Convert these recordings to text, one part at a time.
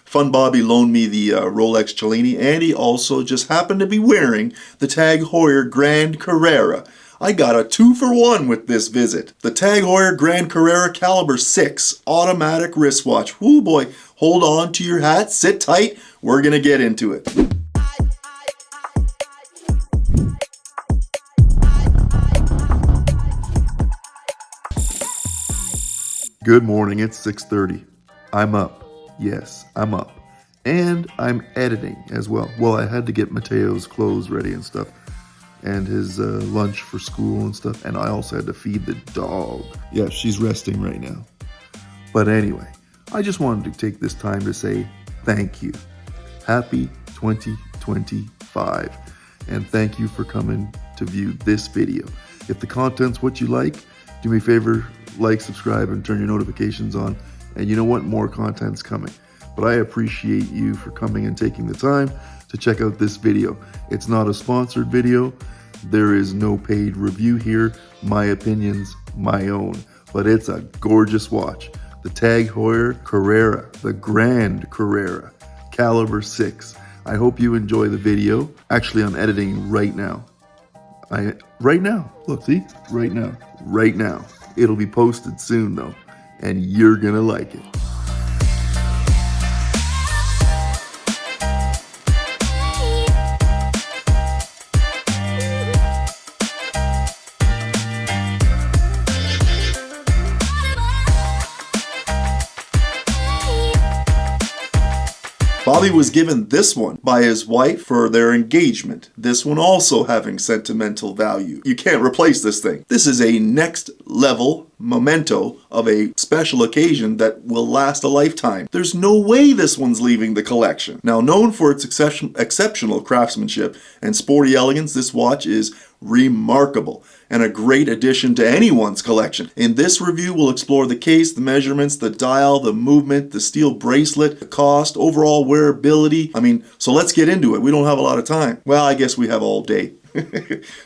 Fun Bobby loaned me the Rolex Cellini, and he also just happened to be wearing the TAG Heuer Grand Carrera. I got a 2-for-1 with this visit. The TAG Heuer Grand Carrera Calibre 6 automatic wristwatch. Woo boy, hold on to your hat, sit tight, we're gonna get into it. Good morning, it's 6:30. I'm up. Yes, I'm up. And I'm editing as well. Well, I had to get Mateo's clothes ready and stuff, and his lunch for school and stuff, and I also had to feed the dog. Yeah, she's resting right now. But anyway, I just wanted to take this time to say thank you. Happy 2025. And thank you for coming to view this video. If the content's what you like, do me a favor, like, subscribe, and turn your notifications on. And you know what? More content's coming. But I appreciate you for coming and taking the time to check out this video. It's not a sponsored video. There is no paid review here. My opinion's my own. But it's a gorgeous watch. The TAG Heuer Carrera, the Grand Carrera Calibre 6. I hope you enjoy the video. Actually, I'm editing right now. Right now. Look, see? Right now. It'll be posted soon though, and you're gonna like it. Bobby was given this one by his wife for their engagement. This one also having sentimental value. You can't replace this thing. This is a next level memento of a special occasion that will last a lifetime. There's no way this one's leaving the collection. Now, known for its exceptional craftsmanship and sporty elegance, this watch is remarkable and a great addition to anyone's collection. In this review, we'll explore the case, the measurements, the dial, the movement, the steel bracelet, the cost, overall wearability. So let's get into it. We don't have a lot of time. Well, I guess we have all day.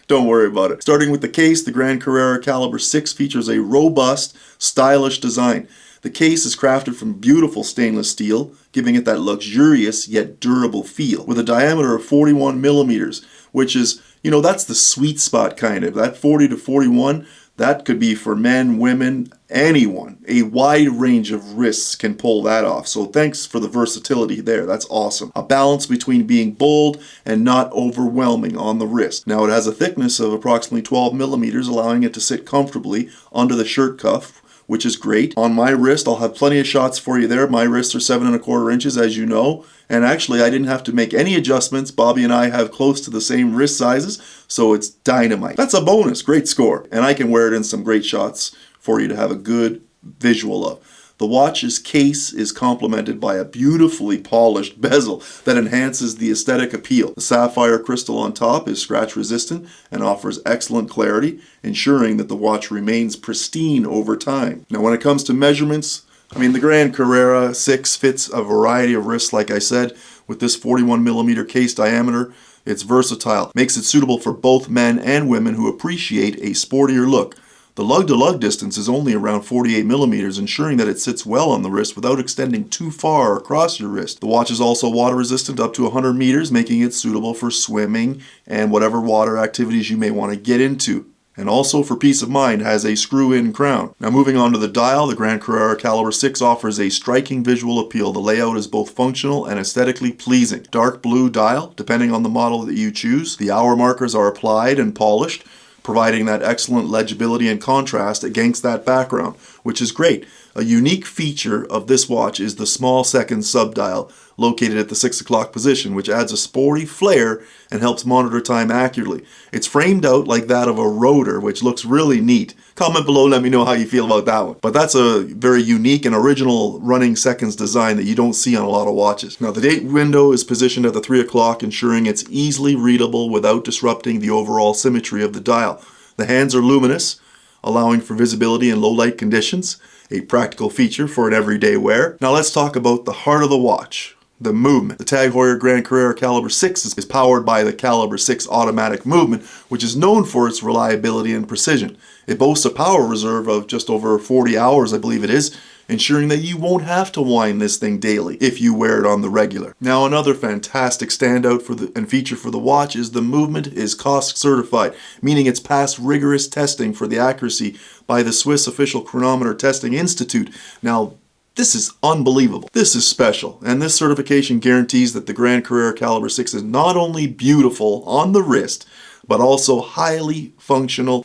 Don't worry about it. Starting with the case, the Grand Carrera Calibre 6 features a robust, stylish design. The case is crafted from beautiful stainless steel, giving it that luxurious yet durable feel, with a diameter of 41 millimeters, which is, that's the sweet spot kind of. That 40 to 41, that could be for men, women, anyone. A wide range of wrists can pull that off. So thanks for the versatility there. That's awesome. A balance between being bold and not overwhelming on the wrist. Now, it has a thickness of approximately 12 millimeters, allowing it to sit comfortably under the shirt cuff, which is great. On my wrist, I'll have plenty of shots for you there. My wrists are 7¼ inches, as you know. And actually, I didn't have to make any adjustments. Bobby and I have close to the same wrist sizes, so it's dynamite. That's a bonus. Great score. And I can wear it in some great shots for you to have a good visual of. The watch's case is complemented by a beautifully polished bezel that enhances the aesthetic appeal. The sapphire crystal on top is scratch resistant and offers excellent clarity, ensuring that the watch remains pristine over time. Now, when it comes to measurements, the Grand Carrera 6 fits a variety of wrists, like I said. With this 41 millimeter case diameter, it's versatile, makes it suitable for both men and women who appreciate a sportier look. The lug-to-lug distance is only around 48 millimeters, ensuring that it sits well on the wrist without extending too far across your wrist. The watch is also water resistant up to 100 meters, making it suitable for swimming and whatever water activities you may want to get into. And also, for peace of mind, has a screw-in crown. Now, moving on to the dial, the Grand Carrera Calibre 6 offers a striking visual appeal. The layout is both functional and aesthetically pleasing. Dark blue dial, depending on the model that you choose. The hour markers are applied and polished, providing that excellent legibility and contrast against that background, which is great. A unique feature of this watch is the small second subdial located at the 6 o'clock position, which adds a sporty flair and helps monitor time accurately. It's framed out like that of a rotor, which looks really neat. Comment below, let me know how you feel about that one. But that's a very unique and original running seconds design that you don't see on a lot of watches. Now, the date window is positioned at the 3 o'clock, ensuring it's easily readable without disrupting the overall symmetry of the dial. The hands are luminous, allowing for visibility in low light conditions, a practical feature for an everyday wear. Now let's talk about the heart of the watch, the movement. The TAG Heuer Grand Carrera Calibre 6 is powered by the Calibre 6 automatic movement, which is known for its reliability and precision. It boasts a power reserve of just over 40 hours, I believe it is, ensuring that you won't have to wind this thing daily if you wear it on the regular. Now, another fantastic standout and feature for the watch is the movement is COSC certified, meaning it's passed rigorous testing for the accuracy by the Swiss Official Chronometer Testing Institute. Now, this is unbelievable. This is special, and this certification guarantees that the Grand Carrera Calibre 6 is not only beautiful on the wrist, but also a highly functional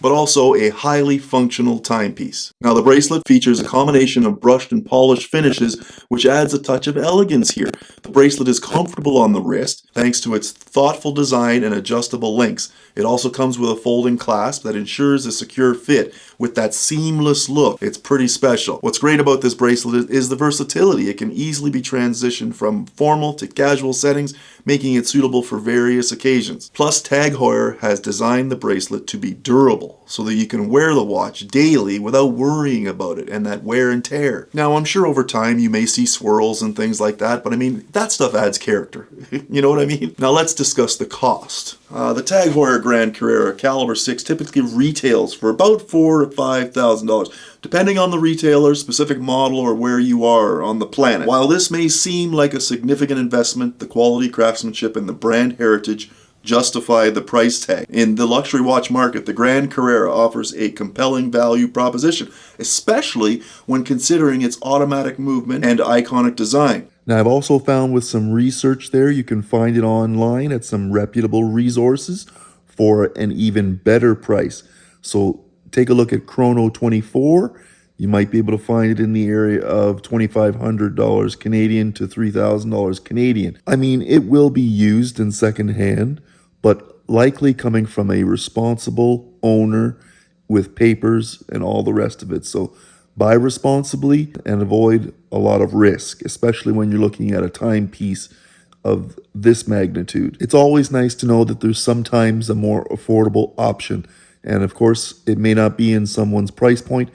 timepiece. Now, the bracelet features a combination of brushed and polished finishes, which adds a touch of elegance here. The bracelet is comfortable on the wrist, thanks to its thoughtful design and adjustable links. It also comes with a folding clasp that ensures a secure fit with that seamless look. It's pretty special. What's great about this bracelet is the versatility. It can easily be transitioned from formal to casual settings, making it suitable for various occasions. Plus, Heuer has designed the bracelet to be durable, so that you can wear the watch daily without worrying about it and that wear and tear. Now, I'm sure over time you may see swirls and things like that, but I mean, that stuff adds character. You know what I mean? Now let's discuss the cost. The Heuer Grand Carrera Calibre 6 typically retails for about $4,000 to $5,000, depending on the retailer, specific model, or where you are on the planet. While this may seem like a significant investment, the quality, craftsmanship, and the brand heritage justify the price tag. In the luxury watch market, the Grand Carrera offers a compelling value proposition, especially when considering its automatic movement and iconic design. Now, I've also found with some research there, you can find it online at some reputable resources for an even better price. So take a look at Chrono 24. You might be able to find it in the area of $2,500 Canadian to $3,000 Canadian. I mean, it will be used in secondhand, but likely coming from a responsible owner with papers and all the rest of it. So buy responsibly and avoid a lot of risk, especially when you're looking at a timepiece of this magnitude. It's always nice to know that there's sometimes a more affordable option. And of course, it may not be in someone's price point,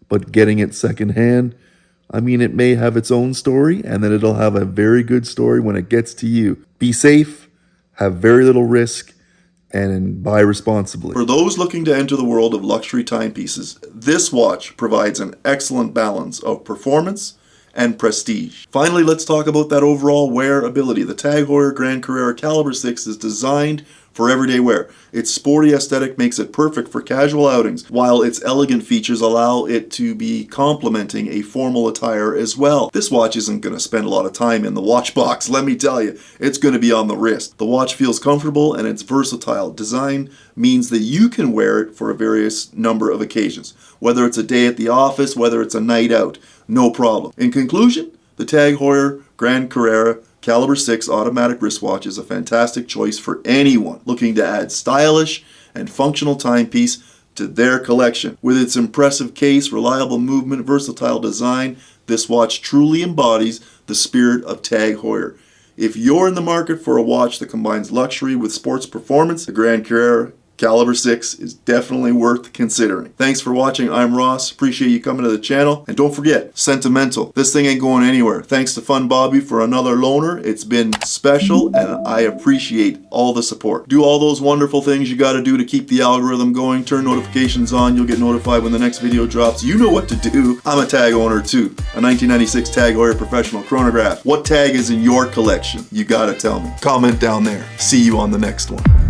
but getting it secondhand, I mean, it may have its own story, and then it'll have a very good story when it gets to you. Be safe, have very little risk, and buy responsibly. For those looking to enter the world of luxury timepieces, this watch provides an excellent balance of performance and prestige. Finally, let's talk about that overall wearability. The Heuer Grand Carrera Calibre 6 is designed for everyday wear. Its sporty aesthetic makes it perfect for casual outings, while its elegant features allow it to be complementing a formal attire as well. This watch isn't going to spend a lot of time in the watch box, let me tell you. It's going to be on the wrist. The watch feels comfortable, and its versatile design means that you can wear it for a various number of occasions. Whether it's a day at the office, whether it's a night out, no problem. In conclusion, the Heuer Grand Carrera Calibre 6 automatic wristwatch is a fantastic choice for anyone looking to add stylish and functional timepiece to their collection. With its impressive case, reliable movement, versatile design, this watch truly embodies the spirit of Heuer. If you're in the market for a watch that combines luxury with sports performance, the Grand Carrera Calibre 6 is definitely worth considering. Thanks for watching. I'm Ross. Appreciate you coming to the channel. And don't forget, sentimental. This thing ain't going anywhere. Thanks to Fun Bobby for another loaner. It's been special, and I appreciate all the support. Do all those wonderful things you got to do to keep the algorithm going. Turn notifications on. You'll get notified when the next video drops. You know what to do. I'm a tag owner too. A 1996 Heuer professional chronograph. What tag is in your collection? You got to tell me. Comment down there. See you on the next one.